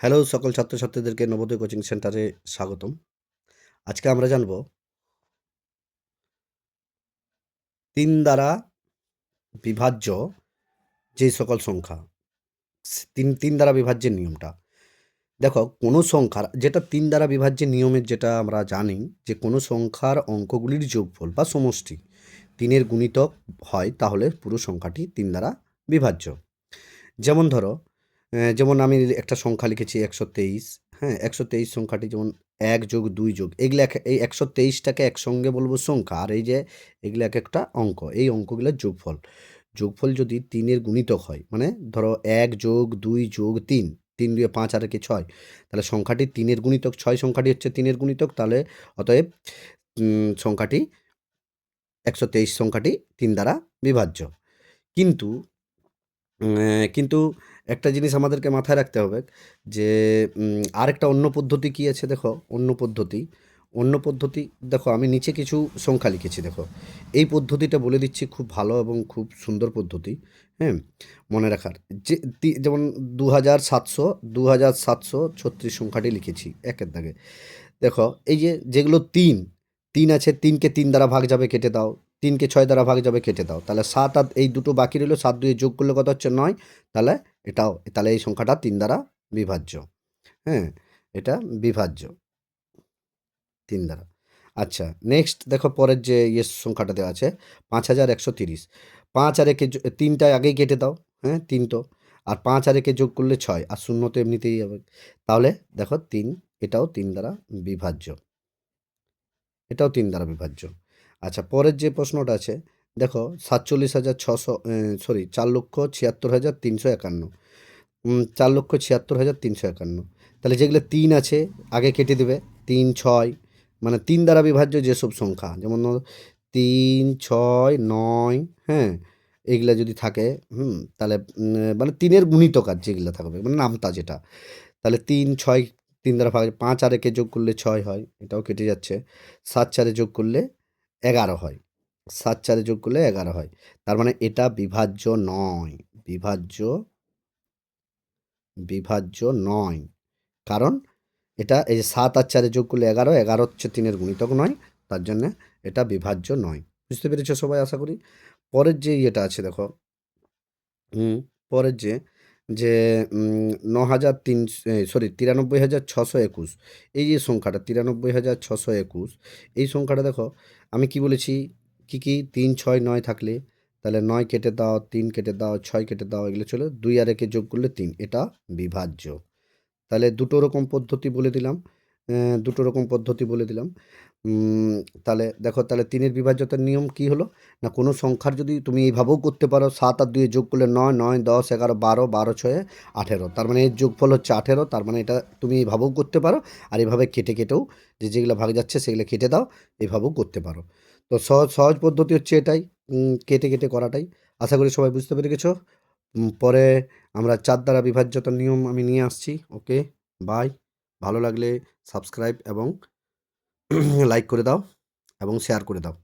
Hello সকল ছাত্রছাত্রীদেরকে Navodaya coaching সেন্টারে স্বাগতম। আজকে আমরা জানব ৩ দ্বারা বিভাজ্য যে সকল সংখ্যা, ৩ দ্বারা বিভাজ্যের নিয়মটা। দেখো কোনো সংখ্যার যেটা ৩ দ্বারা বিভাজ্যের নিয়মের যেটা আমরা জানি যে কোনো সংখ্যার অঙ্কগুলির যোগফল বা সমষ্টি ৩ এর গুণিতক হয় তাহলে পুরো সংখ্যাটি ৩ দ্বারা বিভাজ্য। যেমন ধরো যেমন আমি একটা সংখ্যা লিখেছি ১২৩, হ্যাঁ? ১২৩ সংখ্যাটি যেমন ১ যোগ ২ যোগ এগুলা এই ১২৩টাকে একসঙ্গে বলবো সংখ্যা, আর এই যে এগুলো একেকটা অঙ্ক, এই অঙ্কগুলোর যোগফল। যোগফল যদি ৩ এর গুণিতক হয়, মানে ধরো ১ যোগ ২ যোগ ৩, ৩ দুইয়ে ৫ আর একে ৬, তাহলে সংখ্যাটি ৩ এর গুণিতক, ৬ সংখ্যাটি হচ্ছে ৩ এর গুণিতক, তাহলে অতএব সংখ্যাটি ১২৩ সংখ্যাটি ৩ দ্বারা বিভাজ্য। কিন্তু কিন্তু একটা জিনিস আমাদেরকে মাথায় রাখতে হবে যে আরেকটা অন্য পদ্ধতি কী আছে দেখো, অন্য পদ্ধতি দেখো আমি নিচে কিছু সংখ্যা লিখেছি দেখো। এই পদ্ধতিটা বলে দিচ্ছি, খুব ভালো এবং খুব সুন্দর পদ্ধতি, হ্যাঁ? মনে রাখার যে যেমন ২৭৩৬ সংখ্যাটি লিখেছি একের দাগে। দেখো এই যে যেগুলো ৩ আছে, ৩কে ৩ দ্বারা ভাগ যাবে কেটে দাও, ৩কে ৬ দ্বারা ভাগ যাবে কেটে দাও, তাহলে ৭ আর এই দুটো বাকি রইল, ৭ দুইয়ে যোগ করলে কত হচ্ছে ৯, তাহলে তাহলে এই সংখ্যাটা ৩ দ্বারা বিভাজ্য, হ্যাঁ? এটা বিভাজ্য ৩ দ্বারা। আচ্ছা, নেক্সট দেখো পরের যে সংখ্যাটা দেওয়া আছে ৫,১৩০, ৫ আর একে ৩টা আগেই কেটে দাও, হ্যাঁ? ৩ তো, আর ৫ আর একে যোগ করলে ৬, আর ০ তো এমনিতেই হবে, তাহলে দেখো ৩, এটাও ৩ দ্বারা বিভাজ্য, এটাও ৩ দ্বারা বিভাজ্য। আচ্ছা, পরের যে প্রশ্নটা আছে দেখো ৪৭,৬০০ সরি ৪,৭৬,৩৫১, ৪,৭৬,৩৫১, তাহলে যেগুলো ৩ আছে আগে কেটে দেবে, ৩, ৬, মানে ৩ দ্বারা বিভাজ্য যেসব সংখ্যা, যেমন ধরো ৩, ৬, ৯, হ্যাঁ? এইগুলা যদি থাকে, তাহলে মানে ৩ এর গুণিতক আর যেগুলো থাকবে, মানে নামতা যেটা, তাহলে ৩, ৬ ৩ দ্বারা ভাগ, ৫ আর একে যোগ করলে ৬ হয়, এটাও কেটে যাচ্ছে। ৭ ৪-এ যোগ করলে ১১ হয়, ৭ ৪-এ যোগ করলে ১১ হয়। তার মানে এটা বিভাজ্য নয়, বিভাজ্য নয়। কারণ এটা এই যে ৭ আর ৪-এ যোগ করলে ১১, ১১ হচ্ছে ৩ এর গুণিতক নয়, তার জন্যে এটা বিভাজ্য নয়। বুঝতে পেরেছো সবাই আশা করি? পরের যে ইয়েটা আছে দেখো, পরের যে ৯,৩২,৬২১, এই যে সংখ্যাটা ৯৩,৬২১, এই সংখ্যাটা দেখো আমি কি বলেছি, কি ৩, ৬, ৯ থাকলে তাহলে ৯ কেটে দাও, ৩ কেটে দাও, ৬ কেটে দাও, এগুলো চলে ২ আর একে যোগ করলে ৩, এটা বিভাজ্য। তাহলে দুটো রকম পদ্ধতি বলে দিলাম, দুটো রকম পদ্ধতি বলে দিলাম। তাহলে দেখো, তাহলে ৩ এর বিভাজ্যতার নিয়ম কি হলো না, কোনো সংখ্যার যদি তুমি এইভাবেও করতে পারো, ৭ আর ২ যোগ করলে ৯, ৯, ১০, ১১, ১২, ১২ ছয়ে ১৮, তার মানে এর যোগফল হচ্ছে ১৮, তার মানে এটা তুমি এইভাবেও করতে পারো, আর এভাবে কেটেও যেগুলো ভাগ যাচ্ছে সেগুলো কেটে দাও, এভাবেও করতে পারো। তো সহজ পদ্ধতি হচ্ছে এটাই, কেটে করাটাই। আশা করি সবাই বুঝতে পেরে গেছো। পরে আমরা ৪ দ্বারা বিভাজ্যতার নিয়ম আমি নিয়ে আসছি। ওকে, বাই। ভালো লাগলে সাবস্ক্রাইব এবং লাইক করে দাও এবং শেয়ার করে দাও।